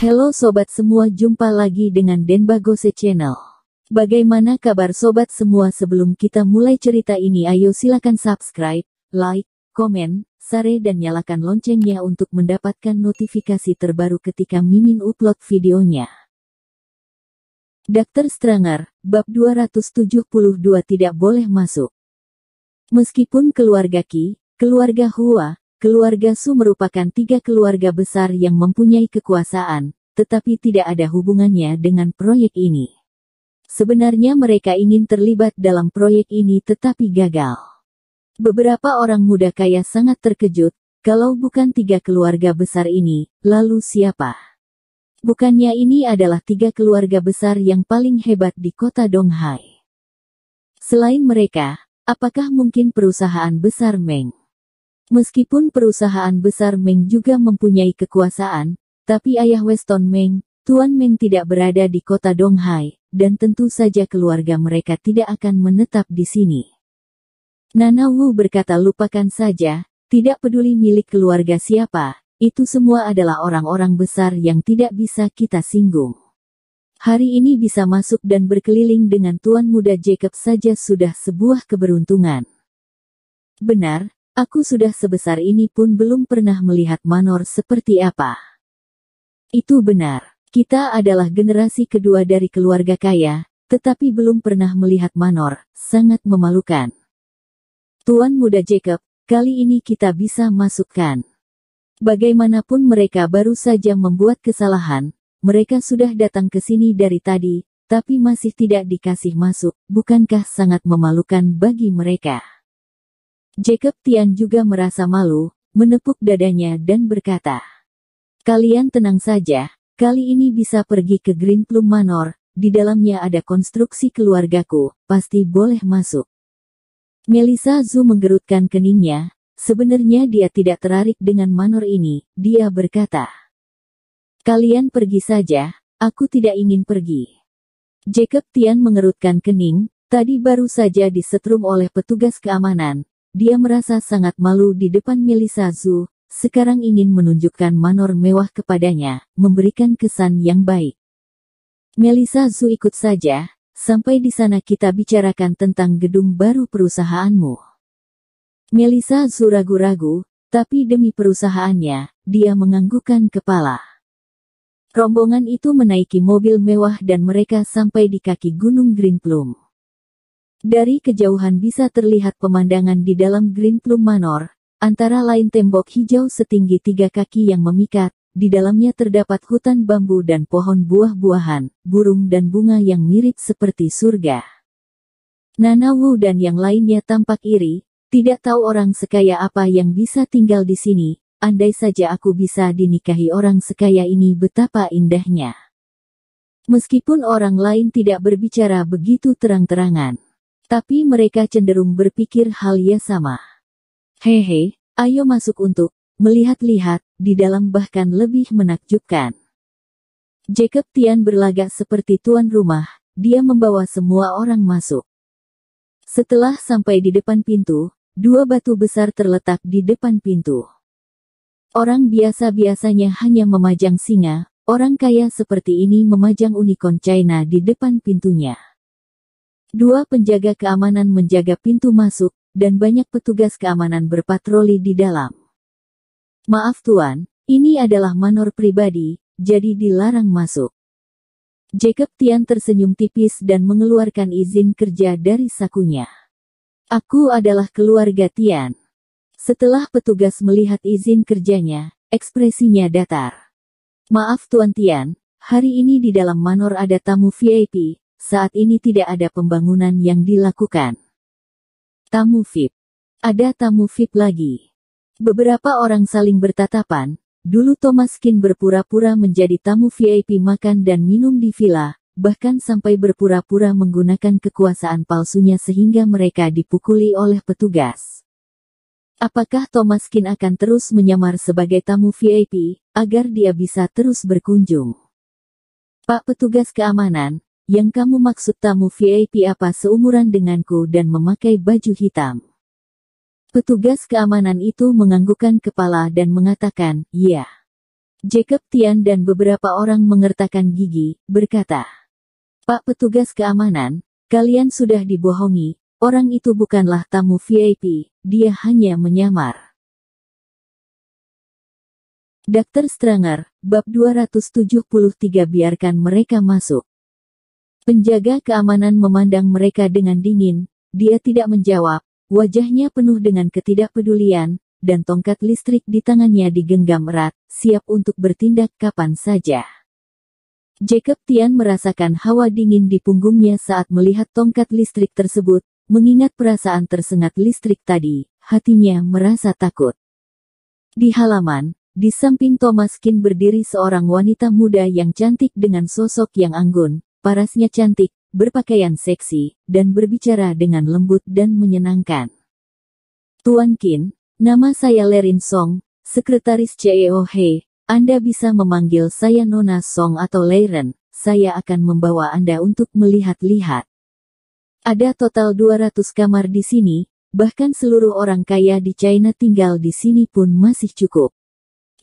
Halo sobat semua, jumpa lagi dengan Denbagose Channel. Bagaimana kabar sobat semua? Sebelum kita mulai cerita ini, ayo silakan subscribe, like, komen, share dan nyalakan loncengnya untuk mendapatkan notifikasi terbaru ketika Mimin upload videonya. Dr. Stranger, bab 272 tidak boleh masuk. Meskipun keluarga Qi, keluarga Hua, keluarga Su merupakan tiga keluarga besar yang mempunyai kekuasaan, tetapi tidak ada hubungannya dengan proyek ini. Sebenarnya mereka ingin terlibat dalam proyek ini tetapi gagal. Beberapa orang muda kaya sangat terkejut, kalau bukan tiga keluarga besar ini, lalu siapa? Bukannya ini adalah tiga keluarga besar yang paling hebat di kota Donghai. Selain mereka, apakah mungkin perusahaan besar Meng? Meskipun perusahaan besar Meng juga mempunyai kekuasaan, tapi ayah Weston Meng, Tuan Meng tidak berada di kota Donghai, dan tentu saja keluarga mereka tidak akan menetap di sini. Nana Wu berkata, lupakan saja, tidak peduli milik keluarga siapa, itu semua adalah orang-orang besar yang tidak bisa kita singgung. Hari ini bisa masuk dan berkeliling dengan Tuan Muda Jacob saja sudah sebuah keberuntungan. Benar. Aku sudah sebesar ini pun belum pernah melihat manor seperti apa. Itu benar. Kita adalah generasi kedua dari keluarga kaya, tetapi belum pernah melihat manor, sangat memalukan. Tuan Muda Jacob, kali ini kita bisa masukkan. Bagaimanapun mereka baru saja membuat kesalahan, mereka sudah datang ke sini dari tadi, tapi masih tidak dikasih masuk, bukankah sangat memalukan bagi mereka? Jacob Tian juga merasa malu, menepuk dadanya dan berkata, kalian tenang saja, kali ini bisa pergi ke Green Plum Manor, di dalamnya ada konstruksi keluargaku, pasti boleh masuk. Melissa Zhu menggerutkan keningnya, sebenarnya dia tidak tertarik dengan manor ini, dia berkata, kalian pergi saja, aku tidak ingin pergi. Jacob Tian mengerutkan kening, tadi baru saja disetrum oleh petugas keamanan. Dia merasa sangat malu di depan Melissa Zhu, sekarang ingin menunjukkan manor mewah kepadanya, memberikan kesan yang baik. Melissa Zhu ikut saja, sampai di sana kita bicarakan tentang gedung baru perusahaanmu. Melissa Zhu ragu-ragu, tapi demi perusahaannya, dia menganggukkan kepala. Rombongan itu menaiki mobil mewah dan mereka sampai di kaki Gunung Green Plum. Dari kejauhan bisa terlihat pemandangan di dalam Green Plum Manor, antara lain tembok hijau setinggi 3 kaki yang memikat, di dalamnya terdapat hutan bambu dan pohon buah-buahan, burung dan bunga yang mirip seperti surga. Nana Wu dan yang lainnya tampak iri, tidak tahu orang sekaya apa yang bisa tinggal di sini, andai saja aku bisa dinikahi orang sekaya ini betapa indahnya. Meskipun orang lain tidak berbicara begitu terang-terangan, tapi mereka cenderung berpikir hal yang sama. Hehe, ayo masuk untuk melihat-lihat, di dalam bahkan lebih menakjubkan. Jacob Tian berlagak seperti tuan rumah, dia membawa semua orang masuk. Setelah sampai di depan pintu, 2 batu besar terletak di depan pintu. Orang biasa biasanya hanya memajang singa, orang kaya seperti ini memajang unicorn China di depan pintunya. 2 penjaga keamanan menjaga pintu masuk, dan banyak petugas keamanan berpatroli di dalam. Maaf tuan, ini adalah manor pribadi, jadi dilarang masuk. Jacob Tian tersenyum tipis dan mengeluarkan izin kerja dari sakunya. Aku adalah keluarga Tian. Setelah petugas melihat izin kerjanya, ekspresinya datar. Maaf Tuan Tian, hari ini di dalam manor ada tamu VIP. Saat ini tidak ada pembangunan yang dilakukan. Tamu VIP. Ada tamu VIP lagi. Beberapa orang saling bertatapan, dulu Thomas Kin berpura-pura menjadi tamu VIP makan dan minum di villa, bahkan sampai berpura-pura menggunakan kekuasaan palsunya sehingga mereka dipukuli oleh petugas. Apakah Thomas Kin akan terus menyamar sebagai tamu VIP, agar dia bisa terus berkunjung? Pak petugas keamanan, yang kamu maksud tamu VIP apa seumuran denganku dan memakai baju hitam? Petugas keamanan itu menganggukkan kepala dan mengatakan, iya. Jacob Tian dan beberapa orang mengertakkan gigi, berkata, "Pak petugas keamanan, kalian sudah dibohongi, orang itu bukanlah tamu VIP, dia hanya menyamar." Dr. Stranger, bab 273 biarkan mereka masuk. Penjaga keamanan memandang mereka dengan dingin, dia tidak menjawab, wajahnya penuh dengan ketidakpedulian, dan tongkat listrik di tangannya digenggam erat, siap untuk bertindak kapan saja. Jacob Tian merasakan hawa dingin di punggungnya saat melihat tongkat listrik tersebut, mengingat perasaan tersengat listrik tadi, hatinya merasa takut. Di halaman, di samping Thomas Kin berdiri seorang wanita muda yang cantik dengan sosok yang anggun, parasnya cantik, berpakaian seksi, dan berbicara dengan lembut dan menyenangkan. "Tuan Kin, nama saya Lerin Song, sekretaris CEO He. Anda bisa memanggil saya Nona Song atau Leiren, saya akan membawa Anda untuk melihat-lihat. Ada total 200 kamar di sini, bahkan seluruh orang kaya di China tinggal di sini pun masih cukup.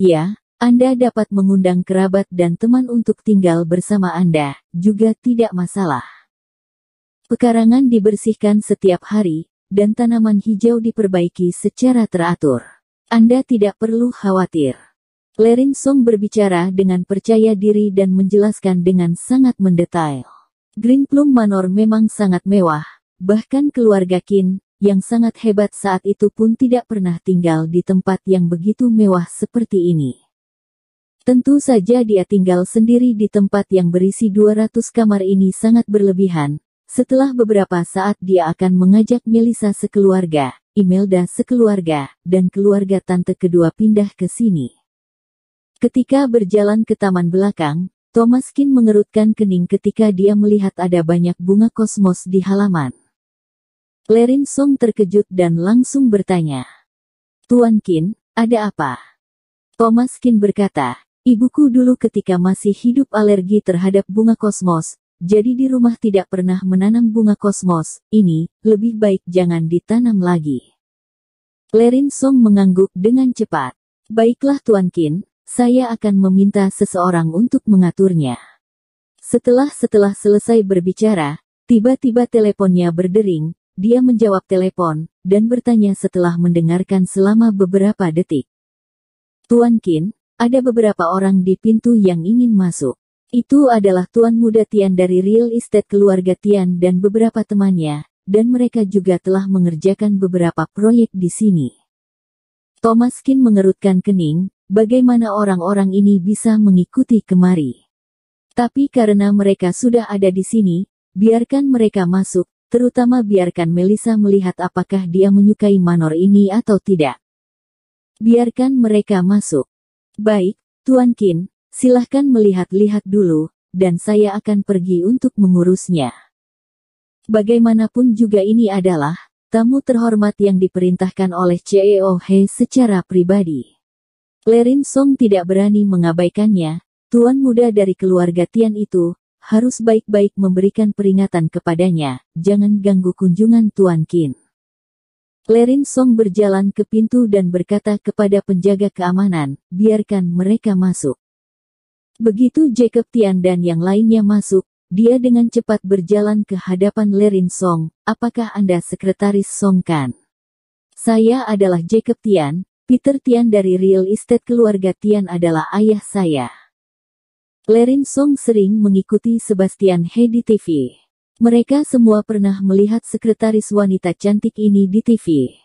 Ya, Anda dapat mengundang kerabat dan teman untuk tinggal bersama Anda, juga tidak masalah. Pekarangan dibersihkan setiap hari, dan tanaman hijau diperbaiki secara teratur. Anda tidak perlu khawatir." Lerin Song berbicara dengan percaya diri dan menjelaskan dengan sangat mendetail. Green Plum Manor memang sangat mewah, bahkan keluarga Qin, yang sangat hebat saat itu pun tidak pernah tinggal di tempat yang begitu mewah seperti ini. Tentu saja dia tinggal sendiri di tempat yang berisi 200 kamar ini sangat berlebihan. Setelah beberapa saat dia akan mengajak Melissa sekeluarga, Imelda sekeluarga, dan keluarga tante kedua pindah ke sini. Ketika berjalan ke taman belakang, Thomas Kin mengerutkan kening ketika dia melihat ada banyak bunga kosmos di halaman. Lerin Song terkejut dan langsung bertanya, "Tuan Kin, ada apa?" Thomas Kin berkata, "Ibuku dulu ketika masih hidup alergi terhadap bunga kosmos, jadi di rumah tidak pernah menanam bunga kosmos, ini, lebih baik jangan ditanam lagi." Lerin Song mengangguk dengan cepat. "Baiklah Tuan Kin, saya akan meminta seseorang untuk mengaturnya." Setelah selesai berbicara, tiba-tiba teleponnya berdering, dia menjawab telepon, dan bertanya setelah mendengarkan selama beberapa detik. "Tuan Kin, ada beberapa orang di pintu yang ingin masuk. Itu adalah Tuan Muda Tian dari Real Estate keluarga Tian dan beberapa temannya, dan mereka juga telah mengerjakan beberapa proyek di sini." Thomas Kin mengerutkan kening, bagaimana orang-orang ini bisa mengikuti kemari. Tapi karena mereka sudah ada di sini, biarkan mereka masuk, terutama biarkan Melissa melihat apakah dia menyukai manor ini atau tidak. Biarkan mereka masuk. "Baik, Tuan Kin, silahkan melihat-lihat dulu, dan saya akan pergi untuk mengurusnya." Bagaimanapun juga ini adalah tamu terhormat yang diperintahkan oleh CEO He secara pribadi. Lerin Song tidak berani mengabaikannya. Tuan muda dari keluarga Tian itu harus baik-baik memberikan peringatan kepadanya, jangan ganggu kunjungan Tuan Qin. Lerin Song berjalan ke pintu dan berkata kepada penjaga keamanan, biarkan mereka masuk. Begitu Jacob Tian dan yang lainnya masuk, dia dengan cepat berjalan ke hadapan Lerin Song, apakah Anda sekretaris Song Kan? Saya adalah Jacob Tian, Peter Tian dari Real Estate keluarga Tian adalah ayah saya. Lerin Song sering mengikuti Sebastian He di TV. Mereka semua pernah melihat sekretaris wanita cantik ini di TV.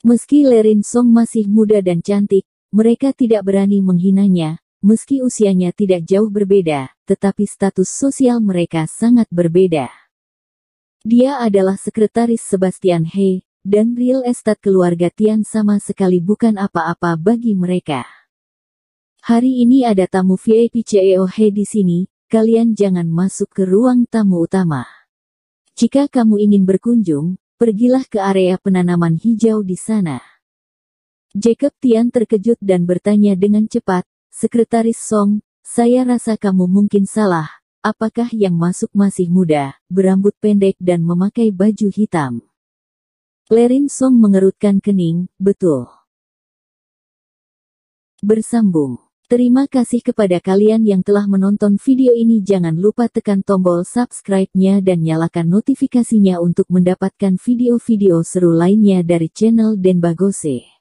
Meski Lerin Song masih muda dan cantik, mereka tidak berani menghinanya, meski usianya tidak jauh berbeda, tetapi status sosial mereka sangat berbeda. Dia adalah sekretaris Sebastian He, dan Real Estate keluarga Tian sama sekali bukan apa-apa bagi mereka. Hari ini ada tamu VIP CEO He di sini, kalian jangan masuk ke ruang tamu utama. Jika kamu ingin berkunjung, pergilah ke area penanaman hijau di sana. Jacob Tian terkejut dan bertanya dengan cepat, Sekretaris Song, saya rasa kamu mungkin salah, apakah yang masuk masih muda, berambut pendek dan memakai baju hitam? Lerin Song mengerutkan kening, betul. Bersambung. Terima kasih kepada kalian yang telah menonton video ini. Jangan lupa tekan tombol subscribe-nya dan nyalakan notifikasinya untuk mendapatkan video-video seru lainnya dari channel Denbagose.